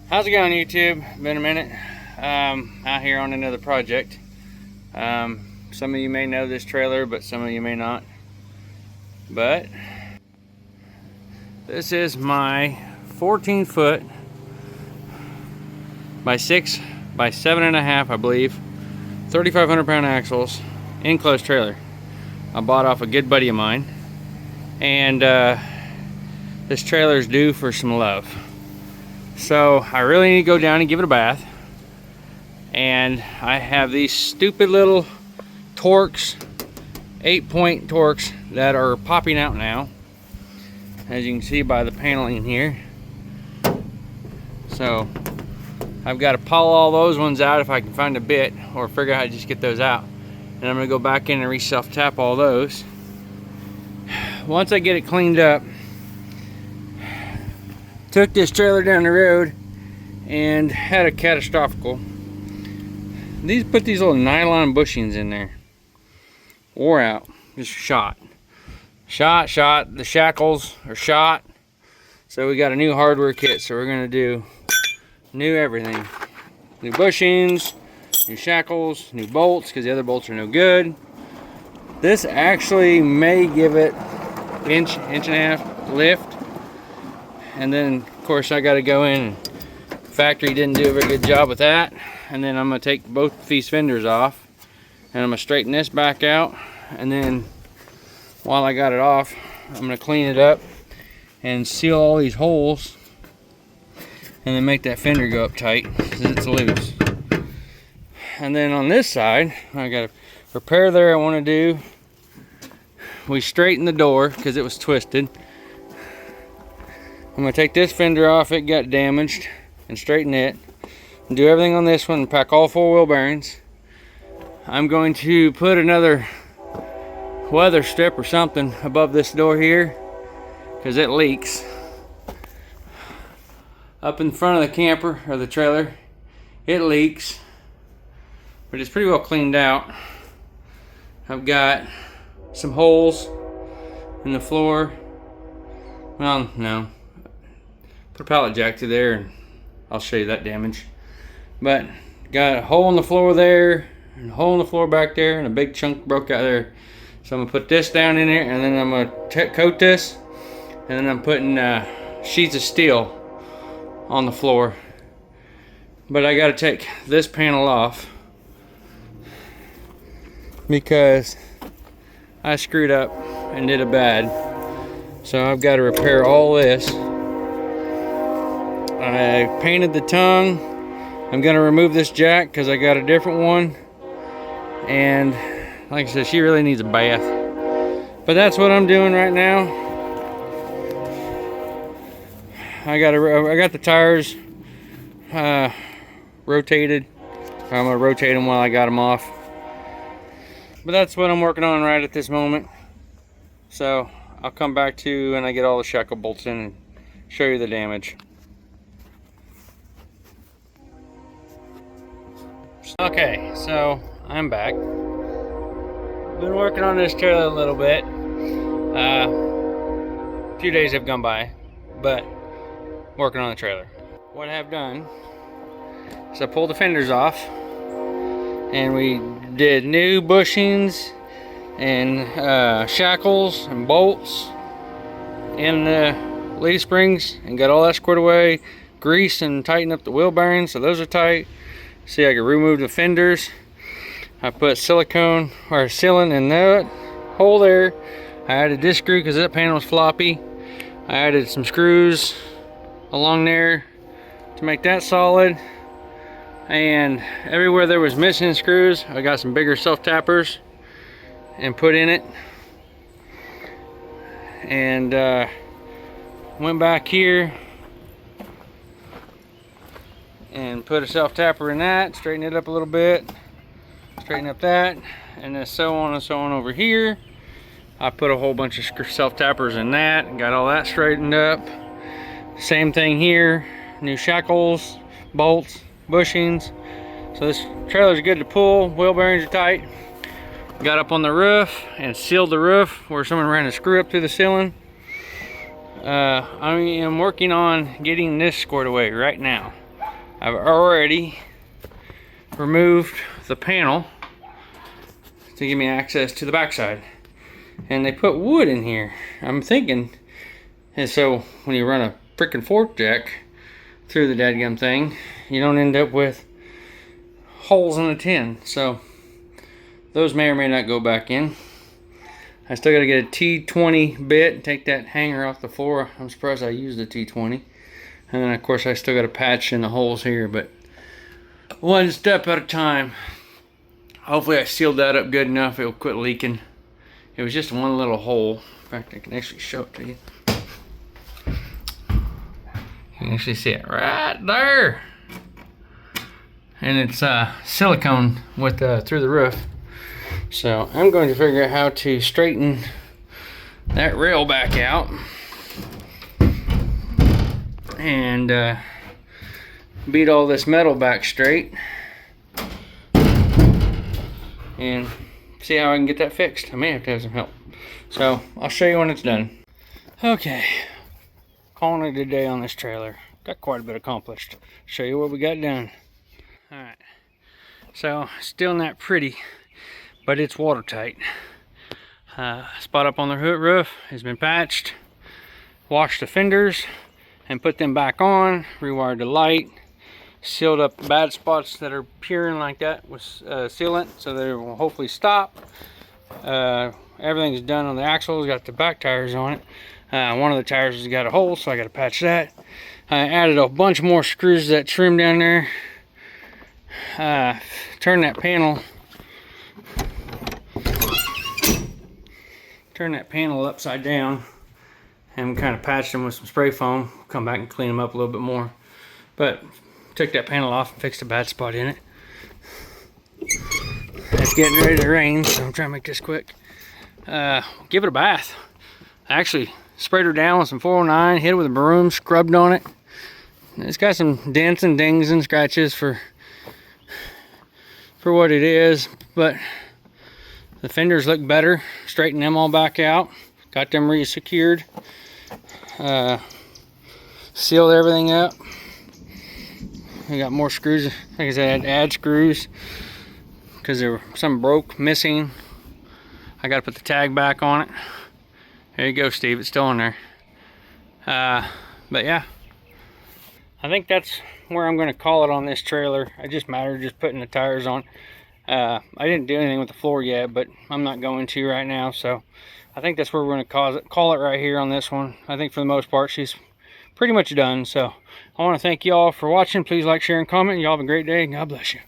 How's it going, YouTube? Been a minute. Out here on another project. Some of you may know this trailer, but some of you may not. But this is my 14-foot by 6 by 7.5, I believe, 3,500 pound axles, enclosed trailer. I bought off a good buddy of mine, and this trailer is due for some love. So I really need to go down and give it a bath. And I have these stupid little Torx, 8-point Torx, that are popping out now, as you can see by the paneling in here. So I've got to pull all those ones out if I can find a bit, or figure out how to just get those out. And I'm going to go back in and re-self tap all those. Once I get it cleaned up, took this trailer down the road and had a catastrophical. Put these little nylon bushings in there. Wore out. Just shot. The shackles are shot. So we got a new hardware kit. So we're going to do new everything. New bushings, new shackles, new bolts, because the other bolts are no good. This actually may give it inch and a half lift. And then, of course, I got to go in. Factory didn't do a very good job with that. And then I'm going to take both these fenders off. And I'm going to straighten this back out. And then, while I got it off, I'm going to clean it up and seal all these holes. And then make that fender go up tight, because it's loose. And then on this side, I got a repair there I want to do. We straightened the door, because it was twisted. I'm going to take this fender off, it got damaged, and straighten it. And do everything on this one and pack all 4 wheel bearings. I'm going to put another weather strip or something above this door here, because it leaks. Up in front of the camper, or the trailer, it leaks. But it's pretty well cleaned out. I've got some holes in the floor. Well, no. Put a pallet jack to there and I'll show you that damage. But got a hole in the floor there, and a hole in the floor back there, and a big chunk broke out there. So I'm gonna put this down in there, and then I'm gonna coat this, and then I'm putting sheets of steel on the floor. But I gotta take this panel off because I screwed up and did it bad. So I've got to repair all this. I painted the tongue. I'm gonna remove this jack because I got a different one. And like I said, she really needs a bath. But that's what I'm doing right now. I got the tires rotated. I'm gonna rotate them while I got them off. But that's what I'm working on right at this moment. So I'll come back to when I get all the shackle bolts in and show you the damage. Okay, so I'm back. Been working on this trailer a little bit. A few days have gone by, but working on the trailer. What I have done is I pulled the fenders off, and we did new bushings and shackles and bolts in the leaf springs, and got all that squared away. Grease and tighten up the wheel bearings, so those are tight. See, I can remove the fenders. I put silicone or sealant in that hole there. I added this screw because that panel was floppy. I added some screws along there to make that solid. And everywhere there was missing screws, I got some bigger self tappers and put in it. And went back here and put a self tapper in that, straighten it up a little bit, straighten up that, and then so on and so on over here. I put a whole bunch of self tappers in that and got all that straightened up. Same thing here, new shackles, bolts, bushings. So this trailer's good to pull, wheel bearings are tight. Got up on the roof and sealed the roof where someone ran a screw up through the ceiling. I am working on getting this squared away right now. I've already removed the panel to give me access to the backside. And they put wood in here. I'm thinking, and so when you run a freaking fork jack through the dadgum thing, you don't end up with holes in the tin. So those may or may not go back in. I still got to get a T20 bit and take that hanger off the floor. I'm surprised I used a T20. And then of course I still got to patch in the holes here, but one step at a time. Hopefully I sealed that up good enough it'll quit leaking. It was just one little hole. In fact, I can actually show it to you. You can actually see it right there. And it's silicone with through the roof. So I'm going to figure out how to straighten that rail back out and beat all this metal back straight and see how I can get that fixed. I may have to have some help. So I'll show you when it's done. Okay, calling it a day on this trailer. Got quite a bit accomplished. Show you what we got done. Alright, so still not pretty, but it's watertight. Spot up on the roof has been patched, washed the fenders and put them back on, rewired the light, sealed up bad spots that are peering like that with sealant so that it will hopefully stop. Everything's done on the axles, got the back tires on it. One of the tires has got a hole, so I got to patch that. I added a bunch more screws to that trim down there. Turn that panel upside down and kind of patched them with some spray foam. Come back and clean them up a little bit more, but took that panel off and fixed a bad spot in it. It's getting ready to rain, so I'm trying to make this quick. Give it a bath. I actually sprayed her down with some 409, hit it with a broom, scrubbed on it. It's got some dents and dings and scratches for what it is, but the fenders look better. Straightened them all back out, got them re-secured, sealed everything up. I got more screws. Like I said, I had to add screws because there were some broke, missing. I got to put the tag back on it. There you go, Steve. It's still on there. But yeah, I think that's where I'm going to call it on this trailer. It just mattered just putting the tires on. I didn't do anything with the floor yet, but I'm not going to right now. So I think that's where we're going to call it right here on this one. I think for the most part, she's pretty much done. So I want to thank you all for watching. Please like, share, and comment. Y'all have a great day. God bless you.